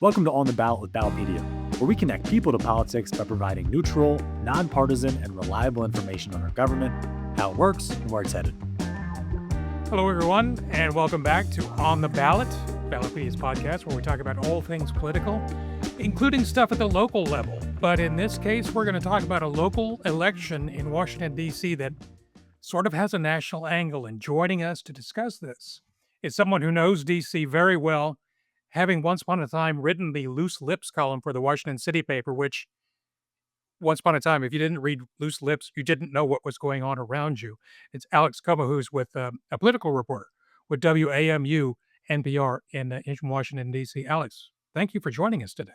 Welcome to On the Ballot with Ballotpedia, where we connect people to politics by providing neutral, nonpartisan, and reliable information on our government, how it works, and where it's headed. Hello, everyone, and welcome back to On the Ballot, Ballotpedia's podcast, where we talk about all things political, including stuff at the local level. But in this case, we're going to talk about a local election in Washington, D.C. that sort of has a national angle. And joining us to discuss this is someone who knows D.C. very well, having once upon a time written the Loose Lips column for the Washington City paper, which once upon a time, if you didn't read Loose Lips, you didn't know what was going on around you. It's Alex Como, who's with a political reporter with WAMU NPR in Washington, D.C. Alex, thank you for joining us today.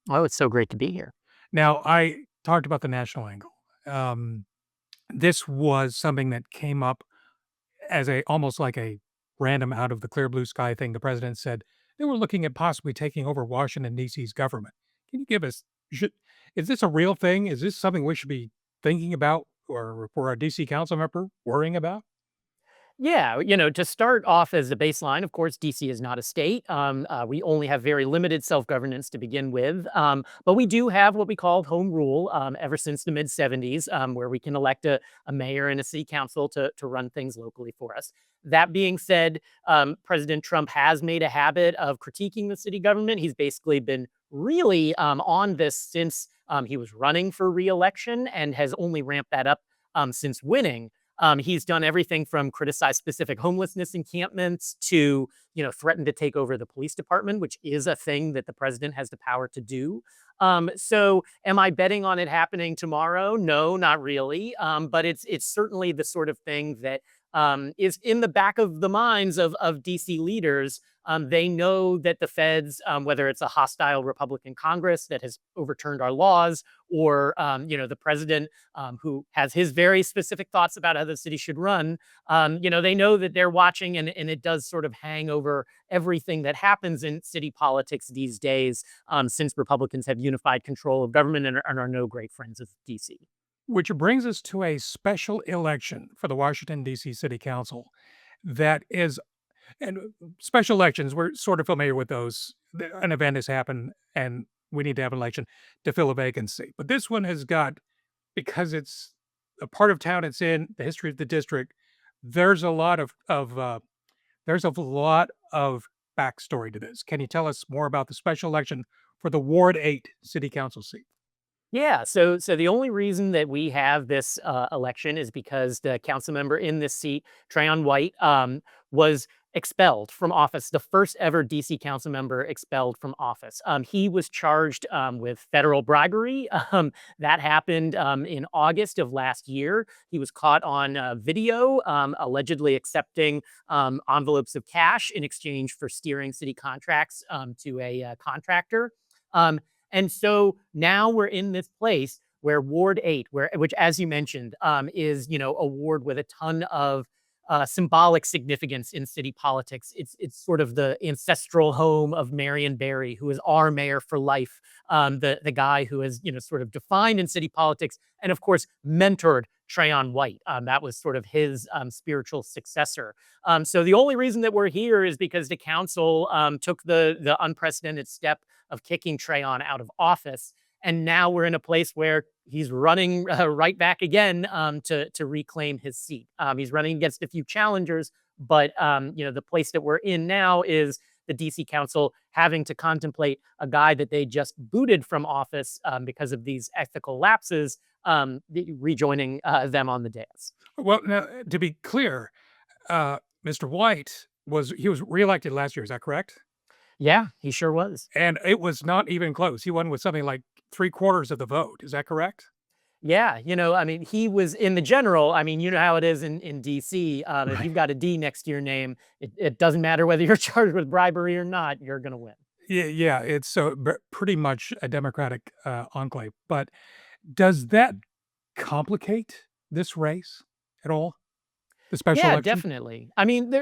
Oh, it's so great to be here. Now, I talked about the national angle. This was something that came up as almost like a random out of the clear blue sky thing. The president said they were looking at possibly taking over Washington, D.C.'s government. Can you give us, is this a real thing? Is this something we should be thinking about or for our D.C. council member worrying about? Yeah, to start off as a baseline, of course, DC is not a state. We only have very limited self-governance to begin with. But we do have what we call home rule ever since the mid-'70s, where we can elect a mayor and a city council to run things locally for us. That being said, President Trump has made a habit of critiquing the city government. He's basically been really on this since he was running for re-election and has only ramped that up since winning. He's done everything from criticize specific homelessness encampments to, threaten to take over the police department, which is a thing that the president has the power to do. So am I betting on it happening tomorrow? No, not really. But it's certainly the sort of thing that is in the back of the minds of DC leaders. They know that the feds, whether it's a hostile Republican Congress that has overturned our laws or, the president who has his very specific thoughts about how the city should run, they know that they're watching and it does sort of hang over everything that happens in city politics these days since Republicans have unified control of government and are no great friends of DC. Which brings us to a special election for the Washington, D.C. City Council that is, and special elections, we're sort of familiar with those. An event has happened and we need to have an election to fill a vacancy. But this one has got, because it's a part of town it's in, the history of the district, there's a lot of backstory to this. Can you tell us more about the special election for the Ward 8 City Council seat? Yeah, so the only reason that we have this election is because the council member in this seat, Trayon White, was expelled from office, the first ever DC council member expelled from office. He was charged with federal bribery. That happened in August of last year. He was caught on video, allegedly accepting envelopes of cash in exchange for steering city contracts to a contractor. And so now we're in this place where Ward 8, which, as you mentioned, is, a ward with a ton of symbolic significance in city politics. It's sort of the ancestral home of Marion Barry, who is our mayor for life, the guy who has, sort of defined in city politics and, of course, mentored Trayon White. That was sort of his spiritual successor. So the only reason that we're here is because the council took the unprecedented step of kicking Trayon out of office. And now we're in a place where he's running right back again to reclaim his seat. He's running against a few challengers, but the place that we're in now is the DC Council having to contemplate a guy that they just booted from office because of these ethical lapses, rejoining them on the dais. Well, now, to be clear, Mr. White was reelected last year. Is that correct? Yeah, he sure was. And it was not even close. He won with something like 3/4 of the vote. Is that correct? Yeah, he was in the general. You know how it is in DC. Right. If you've got a D next to your name, it doesn't matter whether you're charged with bribery or not, you're going to win. Yeah, it's pretty much a Democratic enclave. But does that complicate this race at all? The special Yeah, election? definitely.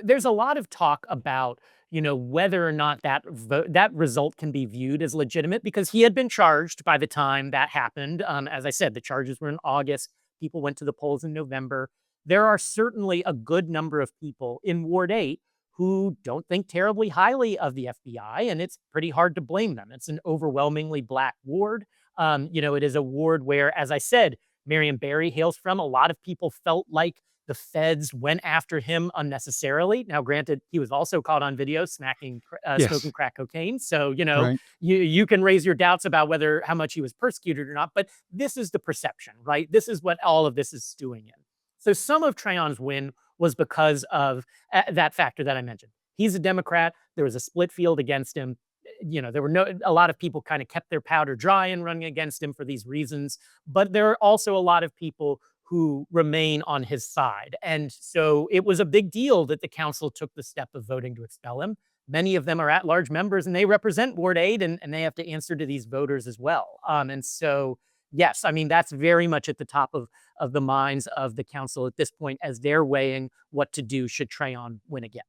There's a lot of talk about, whether or not that result can be viewed as legitimate because he had been charged by the time that happened. As I said, the charges were in August. People went to the polls in November. There are certainly a good number of people in Ward 8 who don't think terribly highly of the FBI, and it's pretty hard to blame them. It's an overwhelmingly Black ward. It is a ward where, as I said, Marion Barry hails from. A lot of people felt like the feds went after him unnecessarily. Now, granted, he was also caught on video smoking Yes. crack cocaine. So, Right. you can raise your doubts about how much he was persecuted or not, but this is the perception, right? This is what all of this is stewing in. So some of Trayon's win was because of that factor that I mentioned. He's a Democrat. There was a split field against him. There were a lot of people kind of kept their powder dry and running against him for these reasons, but there are also a lot of people who remain on his side. And so it was a big deal that the council took the step of voting to expel him. Many of them are at-large members, and they represent Ward 8, and they have to answer to these voters as well. And so, yes, I mean, that's very much at the top of the minds of the council at this point as they're weighing what to do should Trayon win again.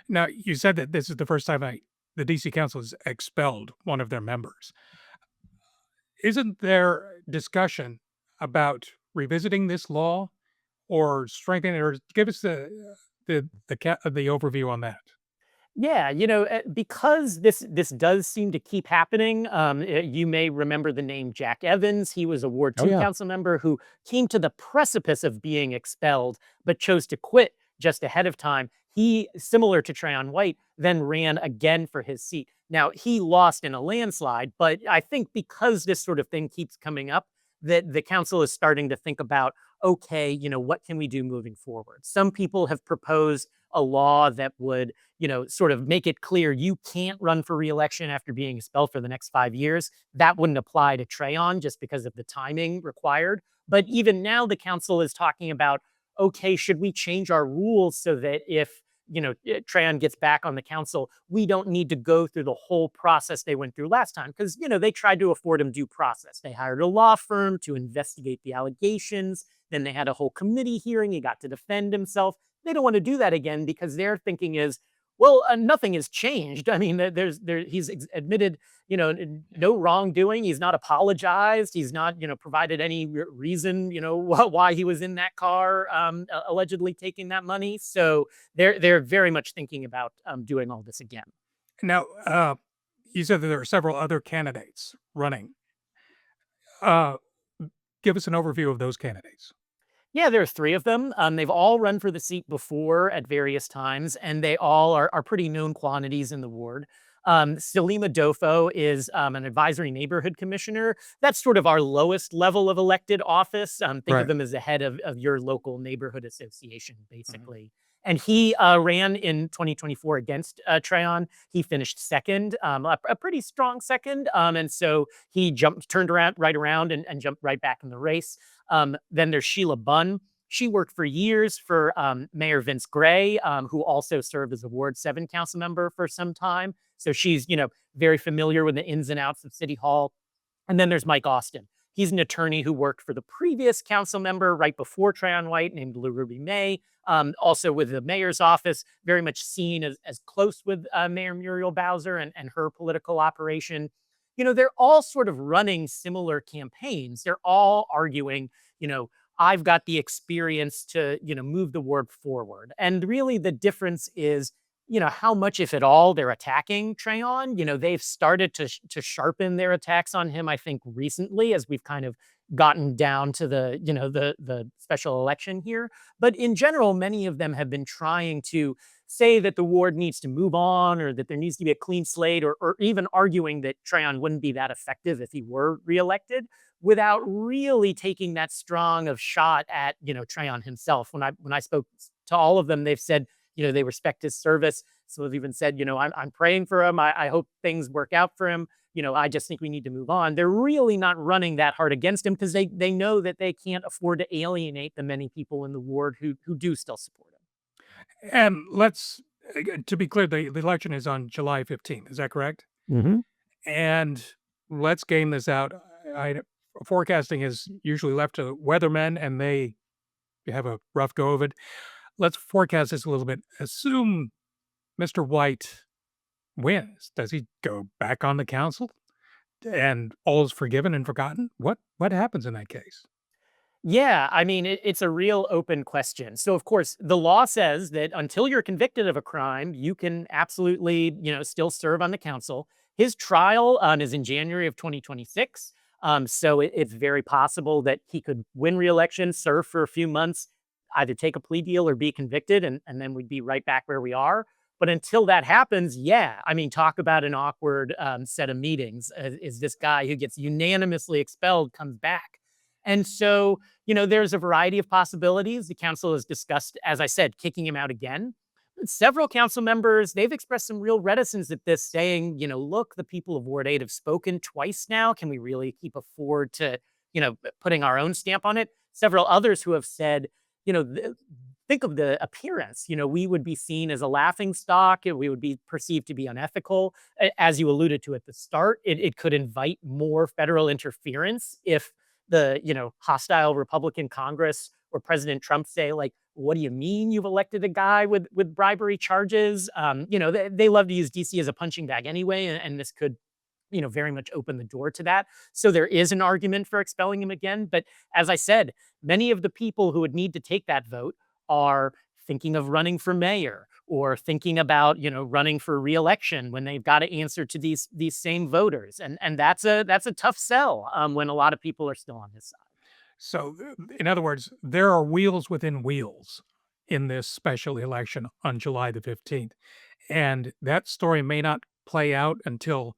Now, you said that this is the first time the DC Council has expelled one of their members. Isn't there discussion about revisiting this law or strengthening it, or give us the overview on that? Yeah, because this does seem to keep happening. You may remember the name Jack Evans. He was a Ward Oh, 2 yeah. council member who came to the precipice of being expelled, but chose to quit just ahead of time. He, similar to Trayon White, then ran again for his seat. Now, he lost in a landslide, but I think because this sort of thing keeps coming up, that the council is starting to think about, okay, what can we do moving forward? Some people have proposed a law that would sort of make it clear you can't run for reelection after being expelled for the next 5 years. That wouldn't apply to Trayon just because of the timing required. But even now, the council is talking about, okay, should we change our rules so that if Trayon gets back on the council, we don't need to go through the whole process they went through last time because they tried to afford him due process. They hired a law firm to investigate the allegations. Then they had a whole committee hearing. He got to defend himself. They don't want to do that again because their thinking is, well, nothing has changed. I mean, he's admitted, no wrongdoing. He's not apologized. He's not, provided any reason, why he was in that car, allegedly taking that money. So they're very much thinking about doing all this again. Now, you said that there are several other candidates running. Uh, Give us an overview of those candidates. Yeah, there are three of them. They've all run for the seat before at various times, and they all are pretty known quantities in the ward. Salima Dofo is an advisory neighborhood commissioner. That's sort of our lowest level of elected office. Think Right. of them as the head of your local neighborhood association, basically. And he ran in 2024 against Trayon. He finished second, a pretty strong second. And so he turned right around and jumped right back in the race. Then there's Sheila Bunn. She worked for years for Mayor Vince Gray, who also served as a Ward 7 council member for some time. So she's, very familiar with the ins and outs of City Hall. And then there's Mike Austin. He's an attorney who worked for the previous council member right before Trayon White named Lou Ruby May, also with the mayor's office, very much seen as close with Mayor Muriel Bowser and her political operation. They're all sort of running similar campaigns. They're all arguing, I've got the experience to, move the ward forward. And really the difference is, how much, if at all, they're attacking Trayon. They've started to sharpen their attacks on him, I think, recently as we've kind of gotten down to the special election here. But in general, many of them have been trying to say that the ward needs to move on or that there needs to be a clean slate or even arguing that Trayon wouldn't be that effective if he were reelected without really taking that strong of shot at, Trayon himself. When I spoke to all of them, they've said, they respect his service. So they've even said, I'm praying for him. I hope things work out for him. I just think we need to move on. They're really not running that hard against him because they know that they can't afford to alienate the many people in the ward who do still support him. And to be clear, the election is on July 15th. Is that correct? Mm-hmm. And let's game this out. Forecasting is usually left to weathermen, and they have a rough go of it. Let's forecast this a little bit. Assume Mr. White wins. Does he go back on the council and all is forgiven and forgotten? What happens in that case? Yeah, I mean, it's a real open question. So, of course, the law says that until you're convicted of a crime, you can absolutely, still serve on the council. His trial is in January of 2026. So it's very possible that he could win re-election, serve for a few months, either take a plea deal or be convicted, and then we'd be right back where we are. But until that happens, yeah, I mean, talk about an awkward set of meetings. Is this guy who gets unanimously expelled comes back? And so, there's a variety of possibilities. The council has discussed, as I said, kicking him out again. Several council members, they've expressed some real reticence at this, saying, look, the people of Ward 8 have spoken twice now. Can we really keep afford to, putting our own stamp on it? Several others who have said, you know, th- think of the appearance. We would be seen as a laughing stock. And we would be perceived to be unethical. As you alluded to at the start, it could invite more federal interference if the hostile Republican Congress or President Trump say, like, what do you mean you've elected a guy with bribery charges? They love to use DC as a punching bag anyway, and this could very much open the door to that. So there is an argument for expelling him again. But as I said, many of the people who would need to take that vote are thinking of running for mayor or thinking about running for reelection when they've got to answer to these same voters, and that's a tough sell when a lot of people are still on his side. So, in other words, there are wheels within wheels in this special election on July the 15th. And that story may not play out until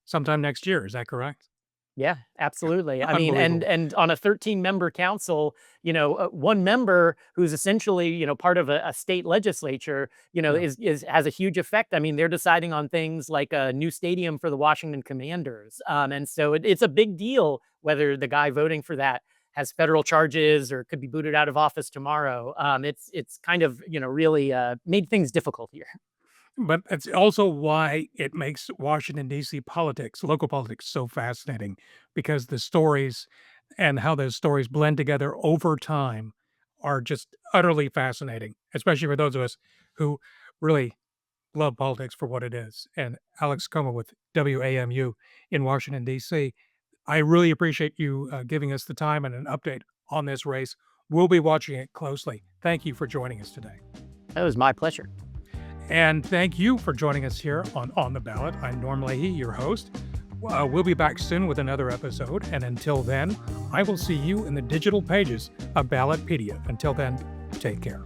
sometime next year. Is that correct? Yeah, absolutely. I mean, and Unbelievable. and on a 13-member council, one member who's essentially, part of a state legislature, Yeah. is has a huge effect. I mean, they're deciding on things like a new stadium for the Washington Commanders, and so it's a big deal whether the guy voting for that has federal charges or could be booted out of office tomorrow. It's kind of really made things difficult here. But that's also why it makes Washington, D.C. politics, local politics, so fascinating because the stories and how those stories blend together over time are just utterly fascinating, especially for those of us who really love politics for what it is. And Alex Coma with WAMU in Washington, D.C. I really appreciate you giving us the time and an update on this race. We'll be watching it closely. Thank you for joining us today. That was my pleasure. And thank you for joining us here on the Ballot. I'm Norm Leahy, your host. We'll be back soon with another episode. And until then, I will see you in the digital pages of Ballotpedia. Until then, take care.